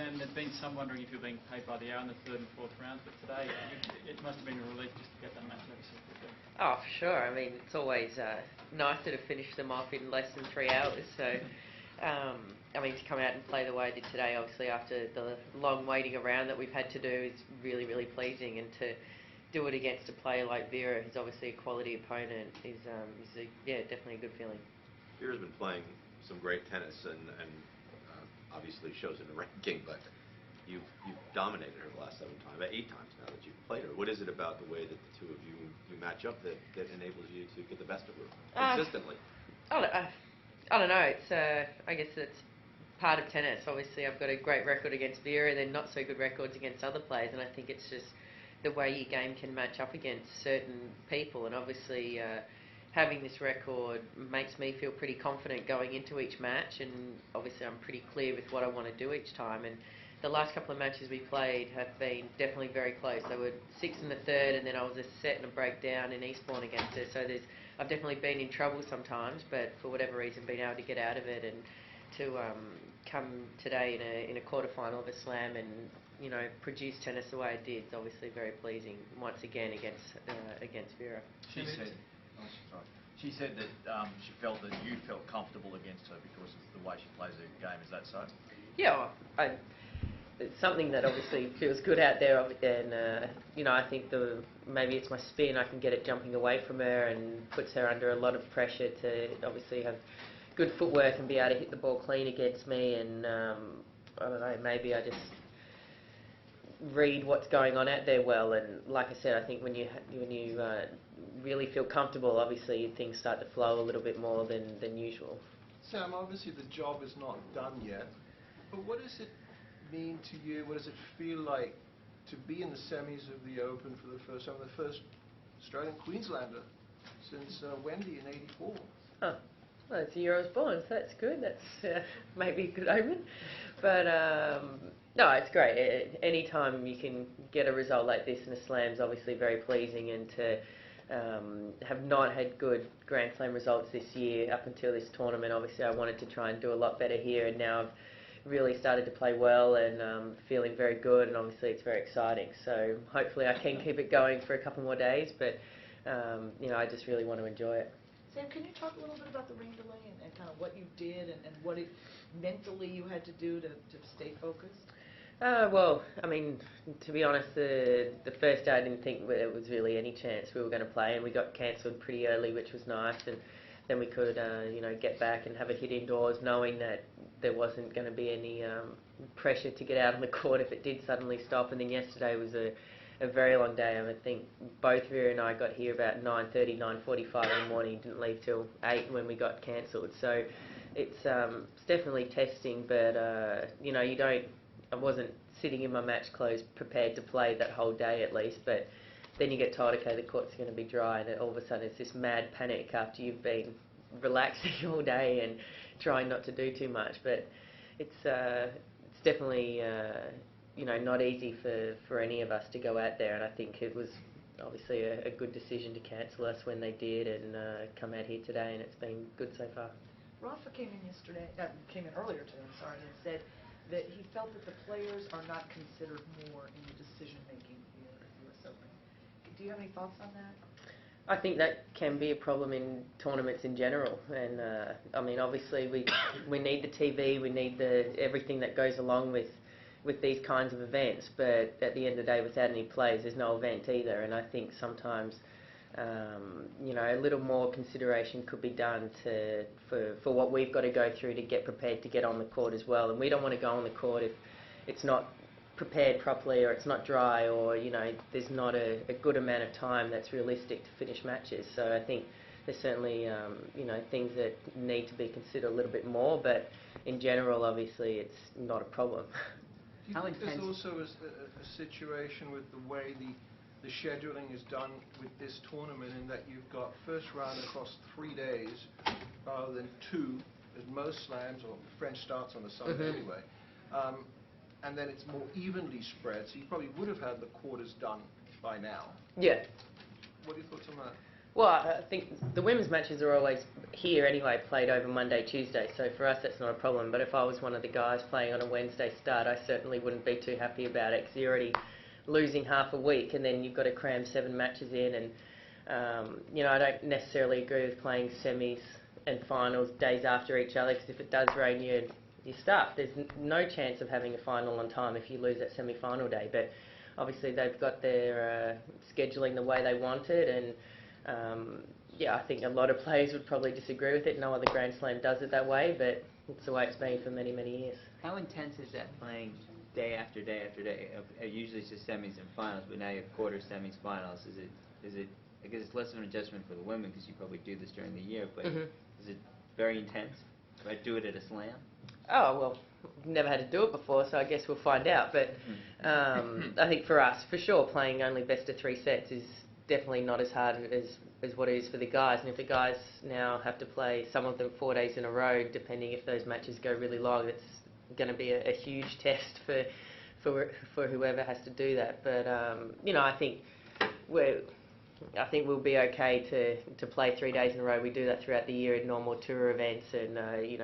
Sam, there's been some wondering if you're being paid by the hour in the third and fourth rounds, but today it must have been a relief just to get that match over so quickly. Oh, for sure. I mean, it's always nicer to finish them off in less than 3 hours. So, I mean, to come out and play the way I did today, obviously after the long waiting around that we've had to do, is really, really pleasing. And to do it against a player like Vera, who's obviously a quality opponent, is definitely a good feeling. Vera's been playing some great tennis and obviously shows in the ranking, but you've dominated her the last 8 times now that you've played her. What is it about the way that the two of you match up that enables you to get the best of her consistently? I don't know. It's I guess it's part of tennis. Obviously, I've got a great record against Vera, then not so good records against other players, and I think it's just the way your game can match up against certain people. And obviously, having this record makes me feel pretty confident going into each match, and obviously I'm pretty clear with what I want to do each time. And the last couple of matches we played have been definitely very close. They were 6 in the third, and then I was a set and a breakdown in Eastbourne against her. So I've definitely been in trouble sometimes, but for whatever reason been able to get out of it, and to come today in a quarterfinal of a slam and produce tennis the way I did is obviously very pleasing once again against Vera. She said that she felt that you felt comfortable against her because of the way she plays her game. Is that so? Yeah, it's something that obviously feels good out there, and I think maybe it's my spin. I can get it jumping away from her and puts her under a lot of pressure to obviously have good footwork and be able to hit the ball clean against me. And I don't know, maybe I just read what's going on out there well. And like I said, I think when you really feel comfortable, obviously things start to flow a little bit more than usual. Sam, obviously the job is not done yet, but what does it mean to you? What does it feel like to be in the semis of the Open for the first time, the first Australian Queenslander since Wendy in '84? Huh. Well, it's the year I was born, so that's good. That's maybe a good omen. But no, it's great. Any time you can get a result like this in a slam is obviously very pleasing, and to have not had good Grand Slam results this year up until this tournament, obviously I wanted to try and do a lot better here, and now I've really started to play well and feeling very good, and obviously it's very exciting. So hopefully I can keep it going for a couple more days, but I just really want to enjoy it. Sam, can you talk a little bit about the rain delay and kind of what you did and what mentally you had to do to stay focused? Well, I mean, to be honest, the first day I didn't think there was really any chance we were going to play, and we got cancelled pretty early, which was nice, and then we could, get back and have a hit indoors, knowing that there wasn't going to be any pressure to get out on the court if it did suddenly stop. And then yesterday was a very long day. I think both Vera and I got here about 9:30, 9:45 in the morning. Didn't leave till 8 when we got cancelled. So it's definitely testing, but I wasn't sitting in my match clothes prepared to play that whole day at least. But then you get told, okay, the court's going to be dry, and all of a sudden it's this mad panic after you've been relaxing all day and trying not to do too much. But it's definitely not easy for any of us to go out there, and I think it was obviously a good decision to cancel us when they did and come out here today, and it's been good so far. Rafa came in earlier today, and said that he felt that the players are not considered more in the decision making here at the US Open. Do you have any thoughts on that? I think that can be a problem in tournaments in general, and I mean, obviously we need the TV, we need everything that goes along with these kinds of events, but at the end of the day, without any players, there's no event either. And I think sometimes a little more consideration could be done for what we've got to go through to get prepared to get on the court as well. And we don't want to go on the court if it's not prepared properly, or it's not dry, or there's not a good amount of time that's realistic to finish matches. So I think there's certainly things that need to be considered a little bit more, but in general, obviously, it's not a problem. Do you think there's also a situation with the way the scheduling is done with this tournament, in that you've got first round across 3 days rather than 2, as most slams, or French starts on a Sunday anyway, and then it's more evenly spread, so you probably would have had the quarters done by now. Yeah. What are your thoughts on that? Well, I think the women's matches are always here anyway, played over Monday, Tuesday, so for us that's not a problem. But if I was one of the guys playing on a Wednesday start, I certainly wouldn't be too happy about it, because you're already losing half a week and then you've got to cram 7 matches in. And, I don't necessarily agree with playing semis and finals days after each other, because if it does rain, you're stuffed. There's no chance of having a final on time if you lose that semi-final day. But obviously they've got their scheduling the way they want it, and I think a lot of players would probably disagree with it. No other Grand Slam does it that way, but it's the way it's been for many, many years. How intense is that playing day after day after day? Usually it's just semis and finals, but now you have quarter, semis, finals. Is it? I guess it's less of an adjustment for the women because you probably do this during the year, but is it very intense? Do I do it at a slam? Oh, well, never had to do it before, so I guess we'll find out. But I think for us, for sure, playing only best of 3 sets is definitely not as hard as what it is for the guys. And if the guys now have to play some of them 4 days in a row, depending if those matches go really long, it's going to be a huge test for whoever has to do that. But I think we'll be okay to play 3 days in a row. We do that throughout the year in normal tour events, and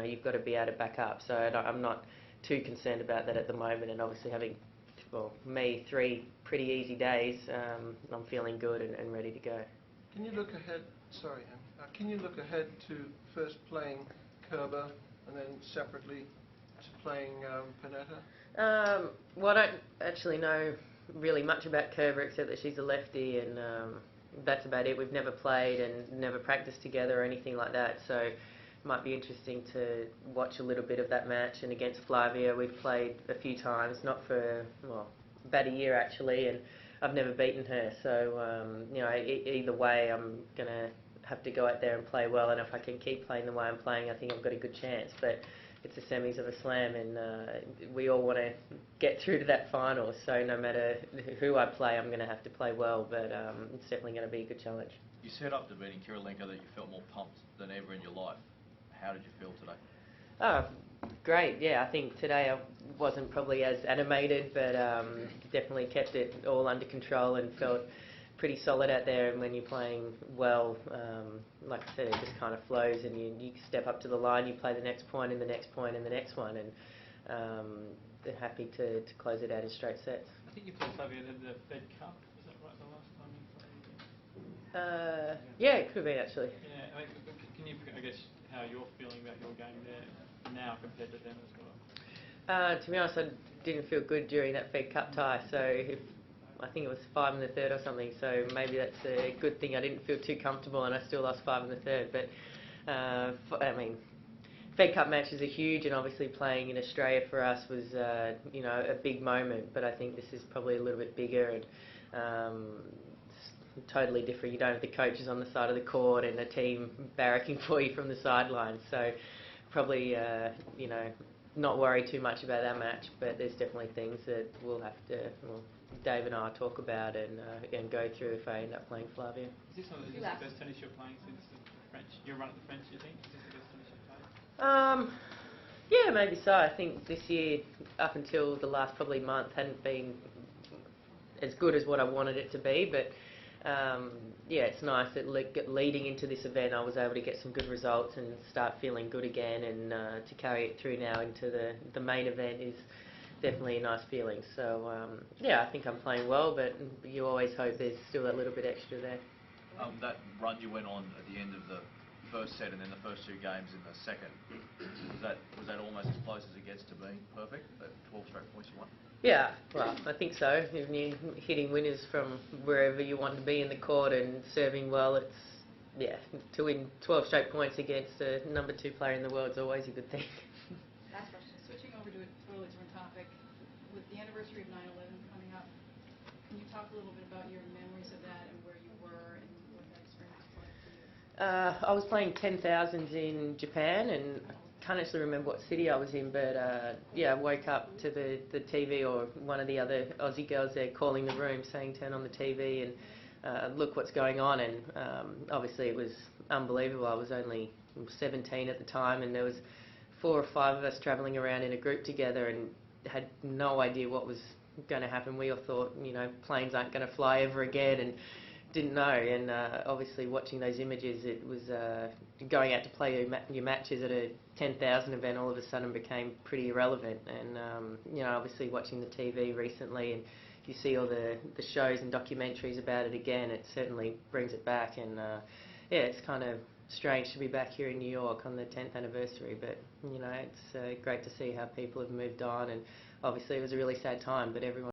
you've got to be able to back up. So I'm not too concerned about that at the moment. And obviously having, 3 pretty easy days, I'm feeling good and ready to go. Can you look ahead? Sorry, Anne. Can you look ahead to first playing Kerber and then separately to playing Panetta? Well, I don't actually know really much about Kerber except that she's a lefty, and that's about it. We've never played and never practiced together or anything like that, so it might be interesting to watch a little bit of that match. And against Flavia, we've played a few times, not for, about a year actually, and I've never beaten her. So, either way, I'm going to have to go out there and play well, and if I can keep playing the way I'm playing, I think I've got a good chance. But it's the semis of a slam, and we all want to get through to that final, so no matter who I play, I'm going to have to play well, but it's definitely going to be a good challenge. You set up to beating Kirilenko that you felt more pumped than ever in your life. How did you feel today? Oh, great, yeah. I think today I wasn't probably as animated, but definitely kept it all under control and felt pretty solid out there. And when you're playing well, like I said, it just kind of flows, and you step up to the line, you play the next point and the next point and the next one, and they're happy to close it out in straight sets. I think you played Flavia in the Fed Cup, is that right, the last time you played? Yeah, it could be actually. Yeah, can you, I guess, how you're feeling about your game there now compared to them as well? To be honest, I didn't feel good during that Fed Cup tie, so I think it was 5 in the third or something, so maybe that's a good thing. I didn't feel too comfortable and I still lost 5 in the third, but Fed Cup matches are huge, and obviously playing in Australia for us was a big moment, but I think this is probably a little bit bigger and it's totally different. You don't have the coaches on the side of the court and a team barracking for you from the sidelines, so probably not worry too much about that match, but there's definitely things that we'll have to, Dave and I talk about and go through if I end up playing Flavia. Is this the best tennis you're playing since the French? Your run at the French, do you think? Is this the best tennis you've played? Yeah, maybe so. I think this year, up until the last probably month, hadn't been as good as what I wanted it to be, but it's nice that leading into this event I was able to get some good results and start feeling good again, and to carry it through now into the main event is definitely a nice feeling. So I think I'm playing well, but you always hope there's still that little bit extra there. That run you went on at the end of the first set and then the first 2 games in the second, was that almost as close as it gets to being perfect, that 12 straight points you won? Yeah, well, I think so. If you're hitting winners from wherever you want to be in the court and serving well, to win 12 straight points against a number 2 player in the world is always a good thing. Last question. Switching over to a totally different topic, with the anniversary of 9/11 coming up, can you talk a little bit about your memories of that and where you were and what that experience was like for you? I was playing 10,000s in Japan, and I can't actually remember what city I was in, but I woke up to the TV, or one of the other Aussie girls there calling the room saying turn on the TV and look what's going on, and obviously it was unbelievable. I was only 17 at the time, and there was 4 or 5 of us travelling around in a group together and had no idea what was going to happen. We all thought, planes aren't going to fly ever again, and didn't know, and obviously watching those images, it was going out to play your matches at a 10,000 event all of a sudden became pretty irrelevant. And obviously watching the TV recently, and you see all the shows and documentaries about it again, it certainly brings it back. And it's kind of strange to be back here in New York on the 10th anniversary, but it's great to see how people have moved on. And obviously it was a really sad time, but everyone